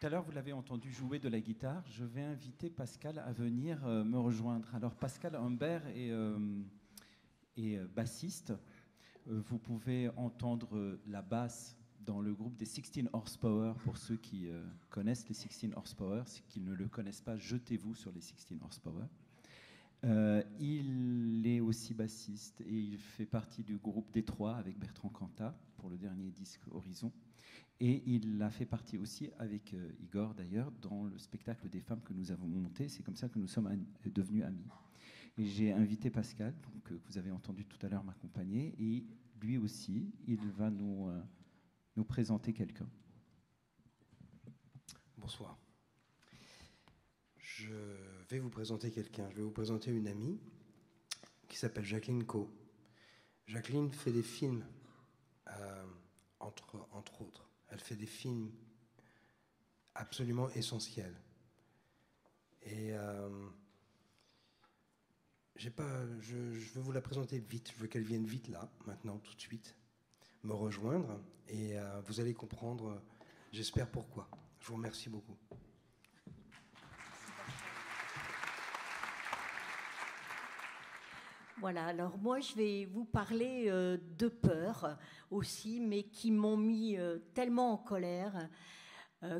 Tout à l'heure, vous l'avez entendu jouer de la guitare. Je vais inviter Pascal à venir me rejoindre. Alors, Pascal Humbert est bassiste. Vous pouvez entendre la basse dans le groupe des 16 Horsepower. Pour ceux qui connaissent les 16 Horsepower, ceux qui ne le connaissent pas, jetez-vous sur les 16 Horsepower. Il est aussi bassiste et il fait partie du groupe Détroit avec Bertrand Cantat pour le dernier disque Horizon. Et il a fait partie aussi avec Igor d'ailleurs dans le spectacle des femmes que nous avons monté. C'est comme ça que nous sommes devenus amis. Et j'ai invité Pascal, donc, que vous avez entendu tout à l'heure m'accompagner, et lui aussi, il va nous présenter quelqu'un. Bonsoir. Je vais vous présenter quelqu'un. Je vais vous présenter une amie qui s'appelle Jacqueline Coe. Jacqueline fait des films, entre autres. Elle fait des films absolument essentiels. Et je veux vous la présenter vite. Je veux qu'elle vienne vite là, maintenant, tout de suite, me rejoindre. Et vous allez comprendre, j'espère, pourquoi. Je vous remercie beaucoup. Voilà, alors moi je vais vous parler de peurs aussi, mais qui m'ont mis tellement en colère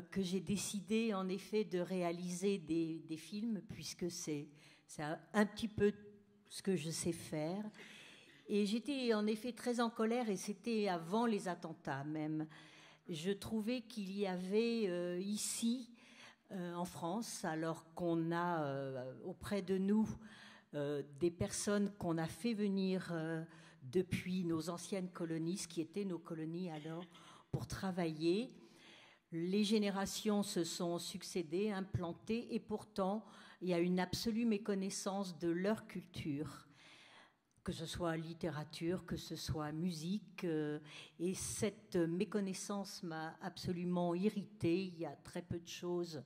que j'ai décidé en effet de réaliser des films, puisque c'est un petit peu ce que je sais faire. Et j'étais en effet très en colère, et c'était avant les attentats même. Je trouvais qu'il y avait ici, en France, alors qu'on a auprès de nous des personnes qu'on a fait venir depuis nos anciennes colonies, ce qui étaient nos colonies alors, pour travailler. Les générations se sont succédées, implantées, et pourtant, il y a une absolue méconnaissance de leur culture, que ce soit littérature, que ce soit musique. Et cette méconnaissance m'a absolument irritée. Il y a très peu de choses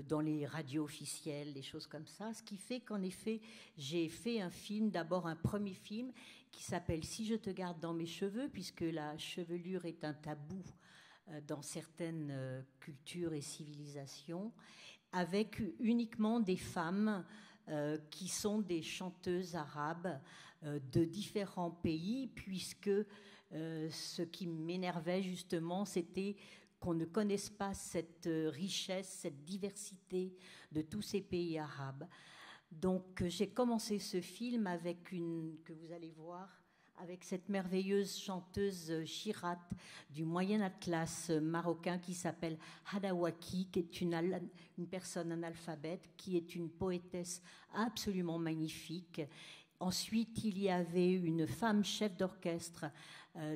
dans les radios officielles, des choses comme ça. Ce qui fait qu'en effet, j'ai fait un film, d'abord un premier film, qui s'appelle « Si je te garde dans mes cheveux », puisque la chevelure est un tabou dans certaines cultures et civilisations, avec uniquement des femmes qui sont des chanteuses arabes de différents pays, puisque ce qui m'énervait justement, c'était qu'on ne connaisse pas cette richesse, cette diversité de tous ces pays arabes. Donc j'ai commencé ce film avec que vous allez voir, avec cette merveilleuse chanteuse Chirat du Moyen Atlas marocain qui s'appelle Hadawaki, qui est une personne analphabète, qui est une poétesse absolument magnifique. Ensuite, il y avait une femme chef d'orchestre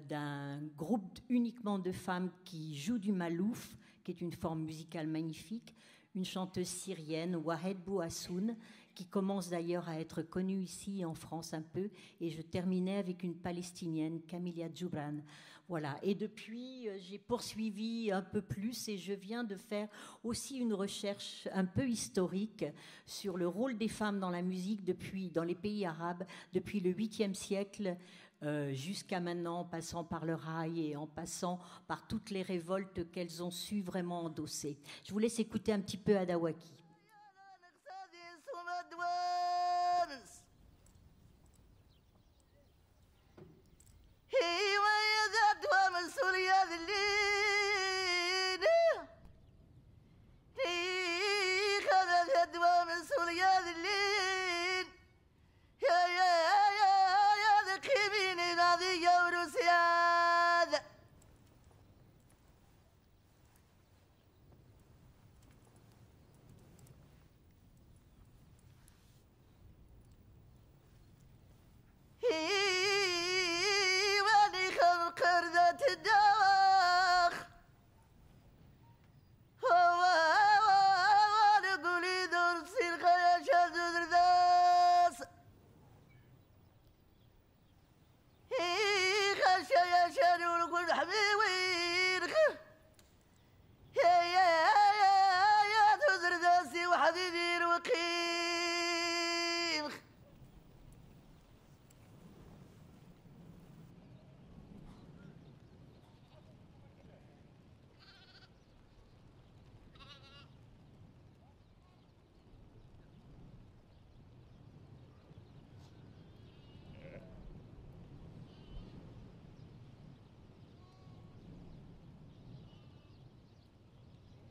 d'un groupe uniquement de femmes qui jouent du malouf, qui est une forme musicale magnifique, une chanteuse syrienne, Wahed Bouhassoun, qui commence d'ailleurs à être connue ici en France un peu, et je terminais avec une palestinienne, Kamilia Djoubran. Voilà, et depuis, j'ai poursuivi un peu plus, et je viens de faire aussi une recherche un peu historique sur le rôle des femmes dans la musique dans les pays arabes depuis le 8e siècle jusqu'à maintenant, en passant par le rail et en passant par toutes les révoltes qu'elles ont su vraiment endosser. Je vous laisse écouter un petit peu Hadawaki.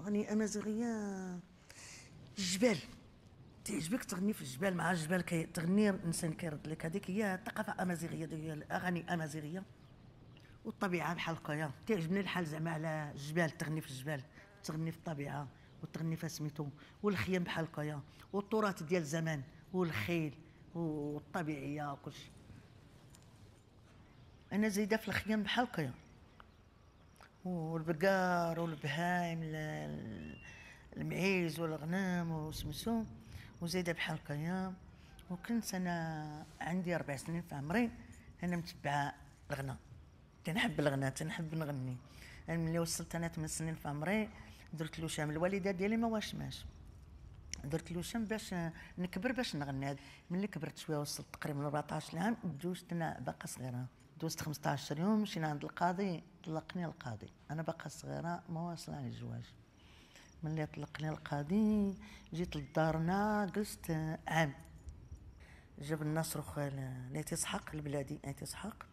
أغنية أمازيغية. الجبال تعجبك تغني في الجبال، مع الجبال تغني الانسان كيرد لك. هذيك هي الثقافه امازيغيه، هي الاغاني امازيغيه. والطبيعه بحال هكايا تعجبني الحال زعما على الجبال، تغني في الجبال، تغني في الطبيعه وتغني في سميتو. والخيام بحال هكايا، والتراث ديال زمان والخيل والطبيعيه وكلشي. انا زايده في الخيام بحال هكايا، والبقار والبهايم المعيز والغنم وسمسو، وزايده بحال هكايا. وكنت انا عندي 4 سنين في عمري انا متبعه الغناء، تنحب الغناء تنحب نغني. يعني ملي وصلت انا 8 سنين في عمري درت له شام. الوالده ديالي ما واشماش، درت له شام باش نكبر باش نغني. ملي كبرت شويه وصلت تقريبا 14 عام دوزت، انا باقا صغيره، دوزت 15 يوم مشينا عند القاضي، طلقني القاضي. انا باقا صغيره ما واصله على الزواج. ملي طلقني القاضي جيت لدارنا جلست عام. جاب لنا صاروخ ليتي اسحاق البلادي، ليتي اسحاق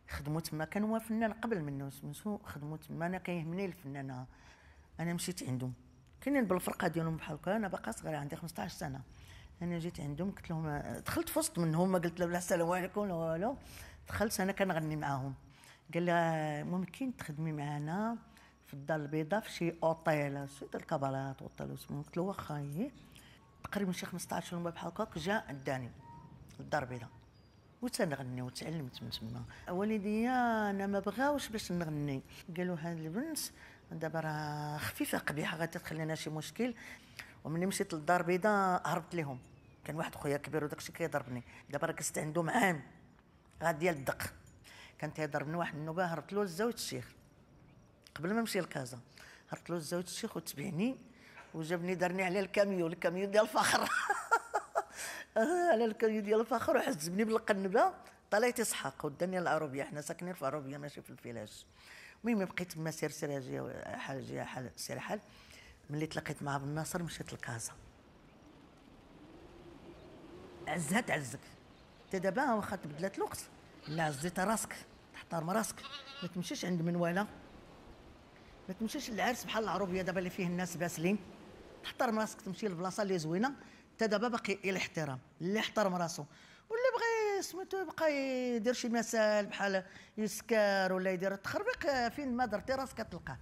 خدموا تما. كان هو فنان قبل منه سميتو، خدموا تما. انا كيهمني الفنانه. انا مشيت عندهم، كاينين بالفرقه ديالهم بحال هكا. انا باقا صغيره عندي 15 سنه. انا جيت عندهم قلت لهم، دخلت في وسط منهم ما قلت لهم لا السلام عليكم لا والو. دخلت انا كنغني معاهم. قال لها ممكن تخدمي معنا في الدار البيضاء في شي اوطيل، شي الكبارات اوطيل وسمو. قلت له واخا. هي تقريبا شي 15 يوم بحال هكاك جا اداني للدار البيضاء وتنغني وتعلمت من تما. والديا انا ما بغاوش باش نغني، قالوا هاد البنت دابا راه خفيفه قبيحه غادي تدخل لنا شي مشكل. ومني مشيت للدار البيضاء هربت لهم. كان واحد خويا كبير وداكشي كيضربني. دابا راه كنت عندهم عام غاد ديال الدق، كان تيضربني واحد النوبه. هربت له للزاويه الشيخ قبل ما نمشي لكازا. هربت له لزاويه الشيخ وتبعني وجابني دارني على الكاميون ديال الفخر على الكاميون ديال الفخر، وحزبني بالقنبه. طلعت اسحاق وداني العروبيه، حنا ساكنين في عروبيه ماشي في الفلاش. المهم بقيت تما سير حال سير حال. ملي تلاقيت مع بن ناصر مشيت لكازا. عزها تعزك انت دابا، واخا تبدلات الوقت لا عزيت راسك، تحترم راسك. ما تمشيش عند منواله، ما تمشيش للعرس بحال العروبيه دابا اللي فيه الناس باسلين. تحترم راسك، تمشي للبلاصه اللي زوينه. انت دابا باقي الاحترام، اللي احترم راسو واللي بغى سميتو يبقى يدير شي مسائل بحال يسكر ولا يدير التخربيق، فين ما درتي راسك تلقاه.